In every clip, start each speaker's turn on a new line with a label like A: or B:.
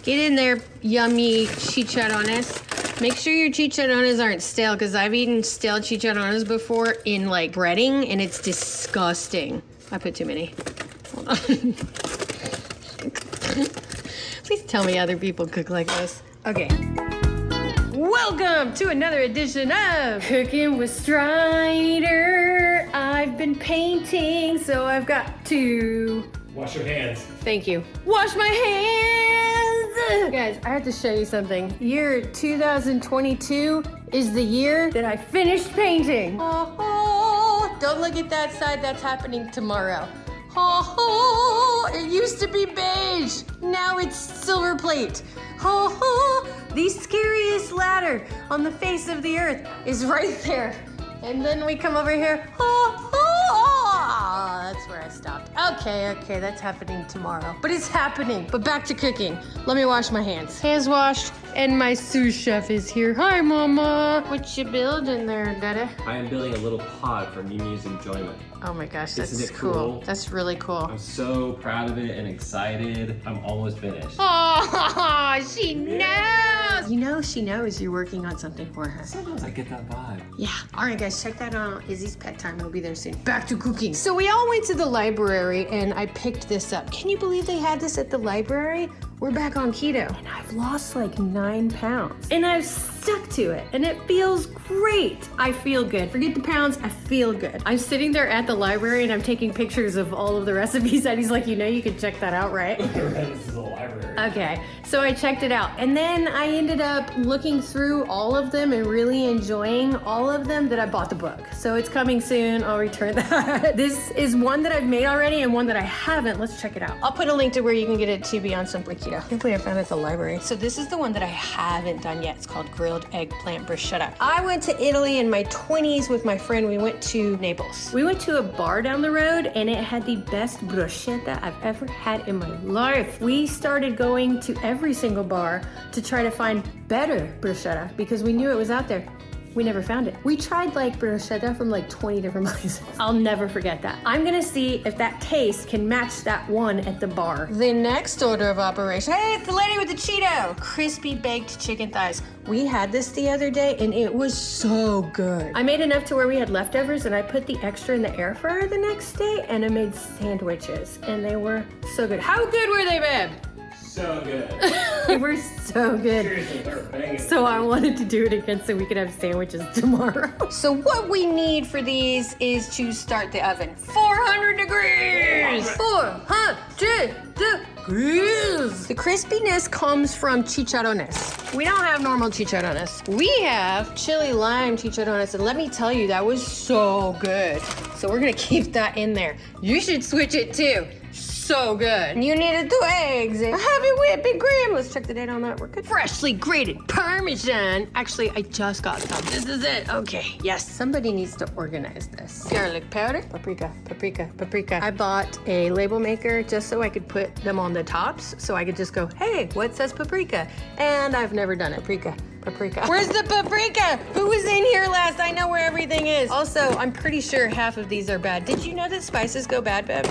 A: Get in there, yummy chicharrones. Make sure your chicharrones aren't stale, because I've eaten stale chicharrones before in like breading, and it's disgusting. I put too many. Hold on. Please tell me other people cook like this. Okay. Welcome to another edition of Cooking with Stridor. I've been painting, so I've got to...
B: Wash your hands.
A: Thank you. Wash my hands! Guys, I have to show you something. Year 2022 is the year that I finished painting. Oh, don't look at that side. That's happening tomorrow. Oh, it used to be beige. Now it's silver plate. Oh, the scariest ladder on the face of the earth is right there. And then we come over here. That's where I stopped. Okay, that's happening tomorrow. But it's happening. But back to cooking. Let me wash my hands. Hands washed, and my sous chef is here. Hi, Mama. What you building there, Dada?
B: I am building a little pod for Mimi's enjoyment.
A: Oh my gosh, that's
B: Isn't it
A: cool.
B: cool?
A: That's really cool.
B: I'm so proud of it and excited. I'm almost finished.
A: Oh, she knows. You know she knows you're working on something for her.
B: Sometimes I get that vibe.
A: Yeah. All right, guys, check that out. Izzy's Pet Time. It'll be there soon. Back to cooking. So we all went to the library, and I picked this up. Can you believe they had this at the library? We're back on keto, and I've lost like 9 pounds, and I've stuck to it, and it feels great. I feel good. Forget the pounds, I feel good. I'm sitting there at the library, and I'm taking pictures of all of the recipes, and he's like, you know, you can check that out, right?
B: This is a library.
A: Okay, so I checked it out, and then I ended up looking through all of them and really enjoying all of them that I bought the book. So it's coming soon. I'll return that. This is one that I've made already and one that I haven't. Let's check it out. I'll put a link to where you can get it to Beyond Simply Keto. Hopefully I found it at the library. So this is the one that I haven't done yet. It's called grilled eggplant bruschetta. I went to Italy in my 20s with my friend. We went to Naples. We went to a bar down the road, and it had the best bruschetta I've ever had in my life. We started going to every single bar to try to find better bruschetta because we knew it was out there. We never found it. We tried like bruschetta from like 20 different places. I'll never forget that. I'm gonna see if that taste can match that one at the bar. The next order of operation. Hey, it's the lady with the Cheeto. Crispy baked chicken thighs. We had this the other day and it was so good. I made enough to where we had leftovers and I put the extra in the air fryer the next day and I made sandwiches and they were so good. How good were they, babe?
B: So good.
A: They were so good.
B: Seriously, they're banging.
A: So I wanted to do it again so we could have sandwiches tomorrow. So what we need for these is to start the oven. 400 degrees! 400 degrees! The crispiness comes from chicharrones. We don't have normal chicharrones. We have chili lime chicharrones, and let me tell you, that was so good. So we're gonna keep that in there. You should switch it too. So good. You needed 2 eggs and a heavy whipping cream. Let's check the date on that. We're good. Freshly grated Parmesan. Actually, I just got some. This is it. Okay. Yes, somebody needs to organize this. Garlic powder. Paprika, paprika, paprika. I bought a label maker just so I could put them on the tops so I could just go, hey, what says paprika? And I've never done it. Paprika. Where's the paprika? Who was in here last? I know where everything is. Also, I'm pretty sure half of these are bad. Did you know that spices go bad, babe?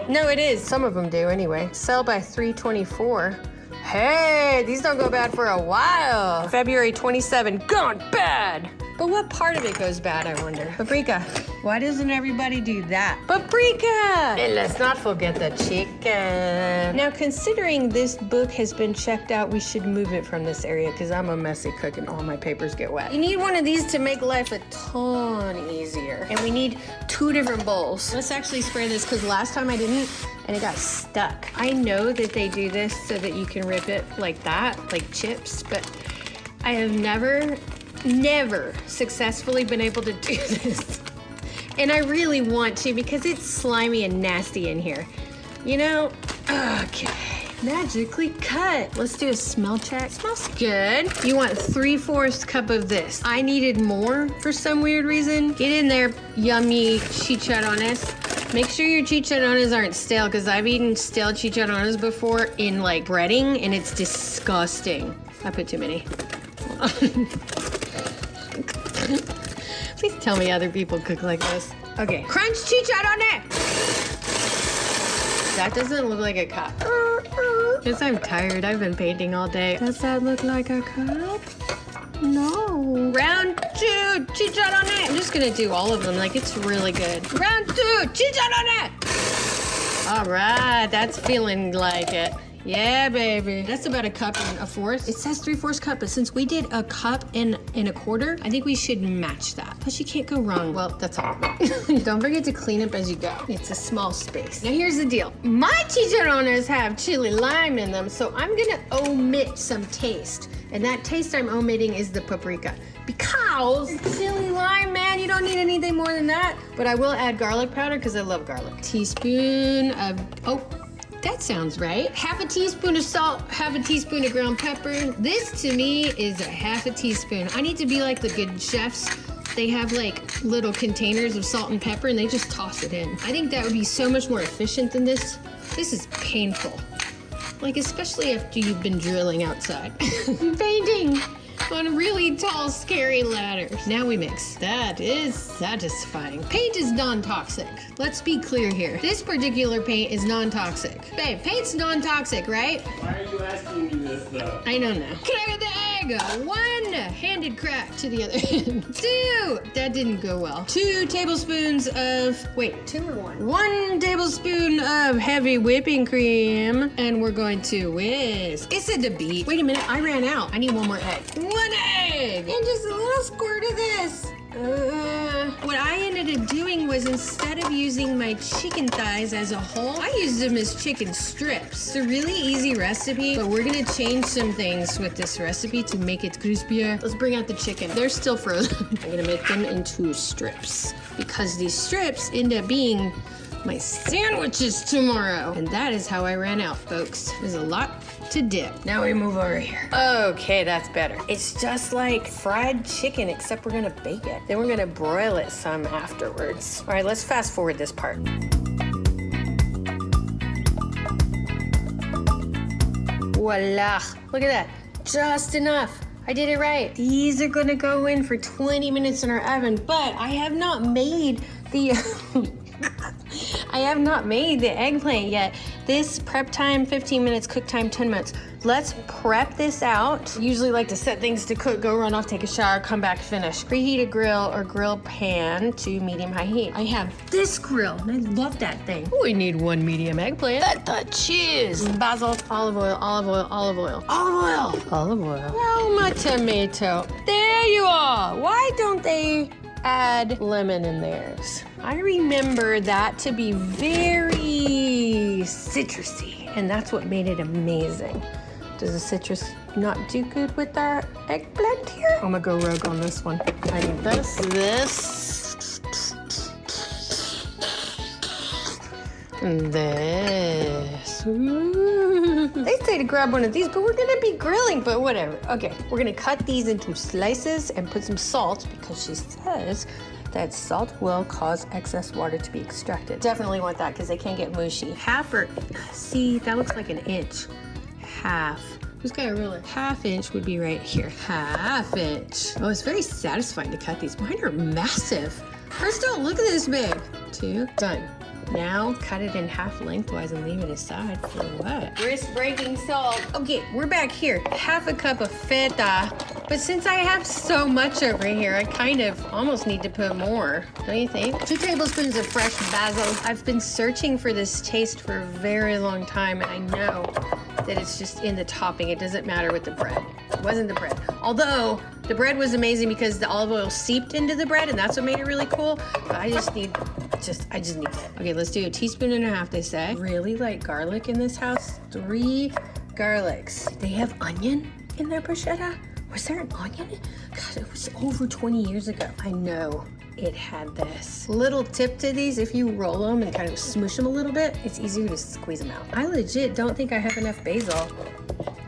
A: No, it is. Some of them do anyway. Sell by 3/24. Hey, these don't go bad for a while. February 27, gone bad. But what part of it goes bad, I wonder? Paprika. Why doesn't everybody do that? Paprika! And let's not forget the chicken. Now, considering this book has been checked out, we should move it from this area because I'm a messy cook and all my papers get wet. You need one of these to make life a ton easier. And we need 2 different bowls. Let's actually spray this because last time I didn't and it got stuck. I know that they do this so that you can rip it like that, like chips, but I have never successfully been able to do this. And I really want to because it's slimy and nasty in here. You know? Okay. Magically cut. Let's do a smell check. Smells good. You want 3/4 cup of this. I needed more for some weird reason. Get in there, yummy chicharrones. Make sure your chicharrones aren't stale because I've eaten stale chicharrones before in like breading and it's disgusting. I put too many. Please tell me other people cook like this. Okay, crunch chicharrone. That doesn't look like a cup. Because I'm tired. I've been painting all day. Does that look like a cup? No. Round 2, chicharrones. I'm just gonna do all of them like it's really good. Round 2, chicharrones. All right, that's feeling like it. Yeah, baby. That's about a cup and a fourth. It says 3/4 cup, but since we did a cup and a quarter, I think we should match that. Plus, you can't go wrong. Well, that's all of it. Don't forget to clean up as you go. It's a small space. Now, here's the deal. My chicharrones have chili lime in them, so I'm gonna omit some taste. And that taste I'm omitting is the paprika. Because chili lime, man, you don't need anything more than that. But I will add garlic powder because I love garlic. Teaspoon of, that sounds right. Half a teaspoon of salt, half a teaspoon of ground pepper. This to me is a half a teaspoon. I need to be like the good chefs. They have like little containers of salt and pepper and they just toss it in. I think that would be so much more efficient than this. This is painful. Like, especially after you've been drilling outside. Painting on really tall, scary ladders. Now we mix. That is satisfying. Paint is non-toxic. Let's be clear here. This particular paint is non-toxic. Babe, paint's non-toxic, right?
B: Why are you asking me this though?
A: I don't know. Can I get the egg? 1 handed crack to the other end. 2, that didn't go well. 2 tablespoons of, wait, 2 or 1? 1 tablespoon of heavy whipping cream. And we're going to whisk. It's a debate. Wait a minute, I ran out. I need 1 more egg. 1 egg! And just a little squirt of this. What I ended up doing was instead of using my chicken thighs as a whole, I used them as chicken strips. It's a really easy recipe, but we're gonna change some things with this recipe to make it crispier. Let's bring out the chicken. They're still frozen. I'm gonna make them into strips because these strips end up being my sandwiches tomorrow. And that is how I ran out, folks. There's a lot to dip. Now we move over here. Okay, that's better. It's just like fried chicken, except we're gonna bake it. Then we're gonna broil it some afterwards. All right, let's fast forward this part. Voila, look at that, just enough. I did it right. These are gonna go in for 20 minutes in our oven, but I have not made the I have not made the eggplant yet. This prep time, 15 minutes, cook time, 10 minutes. Let's prep this out. Usually like to set things to cook, go run off, take a shower, come back, finish. Preheat a grill or grill pan to medium-high heat. I have this grill, and I love that thing. We need 1 medium eggplant. Feta cheese. Basil, olive oil, olive oil, olive oil. Olive oil. Olive oil. Roma tomato. There you are. Why don't they add lemon in theirs? I remember that to be very citrusy, and that's what made it amazing. Does the citrus not do good with our eggplant here? I'm gonna go rogue on this one. I need this, and this. Ooh. They say to grab one of these, but we're gonna be grilling, but whatever. Okay, we're gonna cut these into slices and put some salt because she says that salt will cause excess water to be extracted. Definitely want that because they can't get mushy. Half or, see, that looks like an inch. Half. Who's got a ruler? 1/2 inch would be right here. 1/2 inch. Oh, it's very satisfying to cut these. Mine are massive. First, don't look at this, babe. 2, done. Now, cut it in half lengthwise and leave it aside for what? Wrist breaking salt. Okay, we're back here. 1/2 cup of feta. But since I have so much over here, I kind of almost need to put more, don't you think? 2 tablespoons of fresh basil. I've been searching for this taste for a very long time, and I know that it's just in the topping. It doesn't matter with the bread. It wasn't the bread. Although, the bread was amazing because the olive oil seeped into the bread, and that's what made it really cool. But I just need that. Okay, let's do 1.5 teaspoons, they say. Really like garlic in this house. 3 garlics. They have onion in their bruschetta? Was there an onion? God, it was over 20 years ago. I know it had this. Little tip to these, if you roll them and kind of smoosh them a little bit, it's easier to squeeze them out. I legit don't think I have enough basil.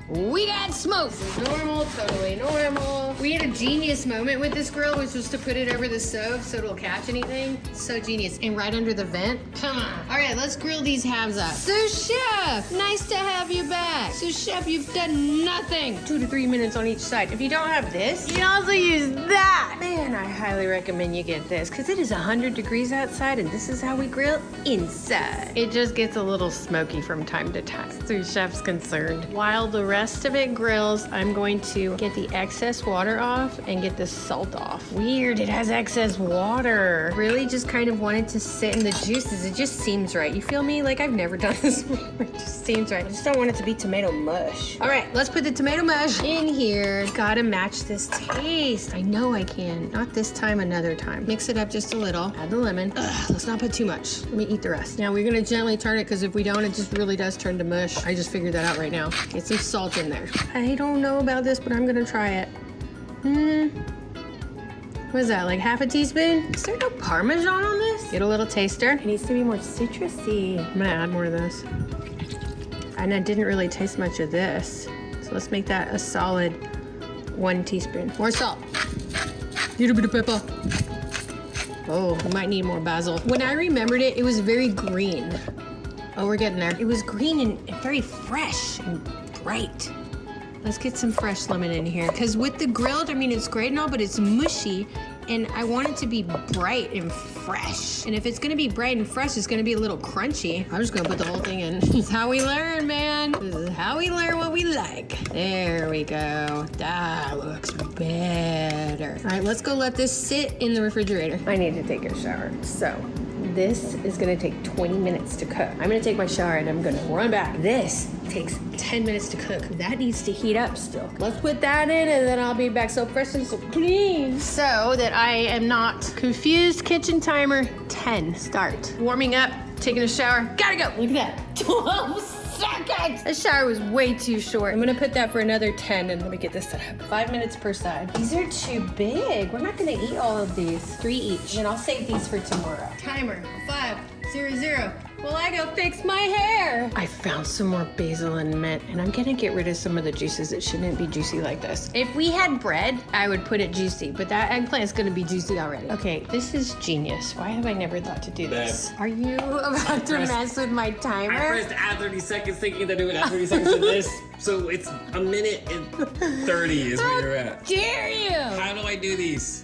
A: we got smoke. This is normal, totally normal. We had a genius moment with this grill, which was to put it over the stove so it'll catch anything. So genius. And right under the vent. Come on. All right, let's grill these halves up. Sous chef, nice to have you back. Sous chef, you've done nothing. 2 to 3 minutes on each side. If you don't have this, you can also use that. Man, I highly recommend you get this because it is 100 degrees outside and this is how we grill inside. It just gets a little smoky from time to time. Sous chef's concerned. While the rest of it grills, I'm going to get the excess water off and get the salt off. Weird, it has excess water. Really just kind of wanted to sit in the juices. It just seems right. You feel me? Like I've never done this before. It just seems right. I just don't want it to be tomato mush. All right, let's put the tomato mush in here. Gotta match this taste. I know I can. Not this time, another time. Mix it up just a little. Add the lemon. Ugh, let's not put too much. Let me eat the rest. Now we're gonna gently turn it because if we don't, it just really does turn to mush. I just figured that out right now. Get some salt in there. I don't know about this, but I'm gonna try it. What is that, like half a teaspoon? Is there no Parmesan on this? Get a little taster. It needs to be more citrusy. I'm gonna add more of this. And I didn't really taste much of this. So let's make that a solid 1 teaspoon. More salt. Little bit of pepper. Oh, we might need more basil. When I remembered it, it was very green. Oh, we're getting there. It was green and very fresh and bright. Let's get some fresh lemon in here. Because with the grilled, I mean, it's great and all, but it's mushy. And I want it to be bright and fresh. And if it's gonna be bright and fresh, it's gonna be a little crunchy. I'm just gonna put the whole thing in. This is how we learn, man. This is how we learn what we like. There we go. That looks better. All right, let's go let this sit in the refrigerator. I need to take a shower, so this is gonna take 20 minutes to cook. I'm gonna take my shower and I'm gonna run back. This takes 10 minutes to cook. That needs to heat up still. Let's put that in and then I'll be back so fresh and so clean. So that I am not confused, kitchen timer, 10, start. Warming up, taking a shower, gotta go. Look at that, 12 seconds. The shower was way too short. I'm gonna put that for another 10 and let me get this set up. 5 minutes per side. These are too big. We're not gonna eat all of these. 3 each. And I'll save these for tomorrow. Timer, 5, 0, 0. Well, I go fix my hair. I found some more basil and mint, and I'm gonna get rid of some of the juices that shouldn't be juicy like this. If we had bread, I would put it juicy, but that eggplant is gonna be juicy already. Okay, this is genius. Why have I never thought to do this? Are you about to mess with my timer?
B: I pressed add 30 seconds thinking that it would add 30 seconds to this. So it's a minute and 30 is where you're at.
A: Dare you?
B: How do I do these?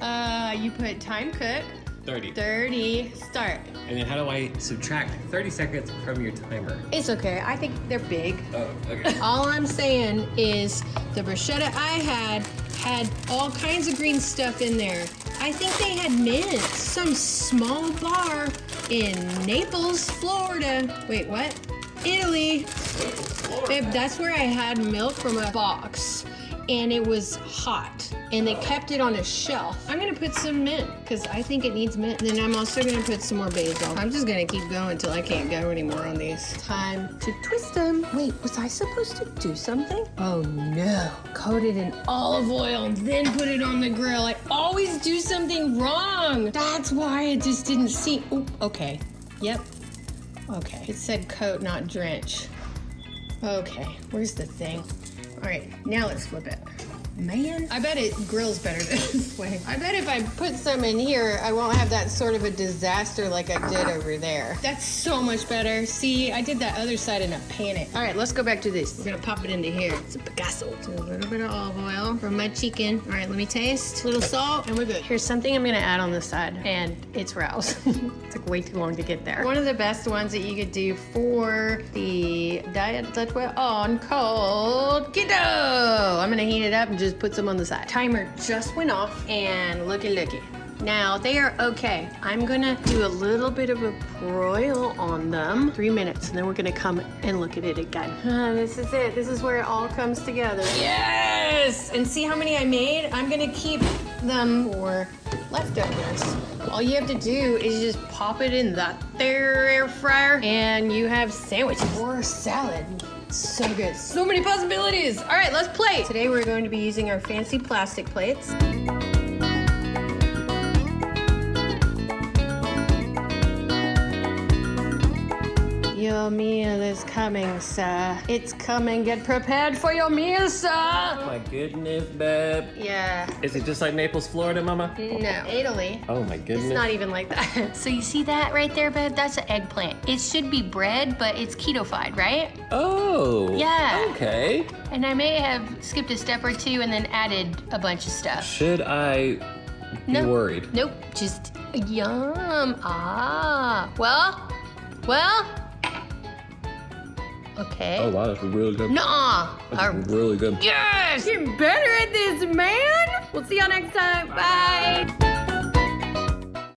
A: You put time cook. 30, start.
B: And then how do I subtract 30 seconds from your timer?
A: It's okay, I think they're big.
B: Oh, okay.
A: All I'm saying is the bruschetta I had all kinds of green stuff in there. I think they had mint. Some small bar in Naples, Florida. Wait, what? Italy. Babe, that's where I had milk from a box. And it was hot, and they kept it on a shelf. I'm gonna put some mint, because I think it needs mint. And then I'm also gonna put some more basil. I'm just gonna keep going until I can't go anymore on these. Time to twist them. Wait, was I supposed to do something? Oh no. Coat it in olive oil and then put it on the grill. I always do something wrong. That's why it just didn't see. Oh, okay. Yep. Okay. It said coat, not drench. Okay, where's the thing? All right, now let's flip it. Man, I bet it grills better this way. I bet if I put some in here, I won't have that sort of a disaster like I did over there. That's so much better. See, I did that other side in a panic. All right, let's go back to this. We're gonna pop it into here. It's a Picasso. Do a little bit of olive oil from my chicken. All right, let me taste. A little salt, and we're good. Here's something I'm gonna add on the side, and it's rouse. It took way too long to get there. One of the best ones that you could do for the diet that we're on called Keto. I'm gonna heat it up and just put some on the side. Timer just went off, and looky. Now they are okay. I'm gonna do a little bit of a broil on them. 3 minutes, and then we're gonna come and look at it again. This is it. This is where it all comes together. Yes! And see how many I made? I'm gonna keep them for leftovers. All you have to do is just pop it in that there air fryer, and you have sandwiches or salad. So good. So many possibilities. All right, let's plate. Today we're going to be using our fancy plastic plates. Yo, Your meal is coming, sir. It's coming. Get prepared for your meal, sir.
B: Oh my goodness, babe.
A: Yeah.
B: Is it just like Naples, Florida, Mama?
A: No. Italy.
B: Oh my goodness.
A: It's not even like that. So you see that right there, babe? That's an eggplant. It should be bread, but it's keto-fied, right?
B: Oh.
A: Yeah.
B: Okay.
A: And I may have skipped a step or two and then added a bunch of stuff.
B: Should I be worried?
A: Nope. Just yum. Ah. Well. Okay.
B: Oh wow, that's really good.
A: Nuh-uh.
B: That's really good.
A: Yes! You're better at this, man! We'll see y'all next time. Bye!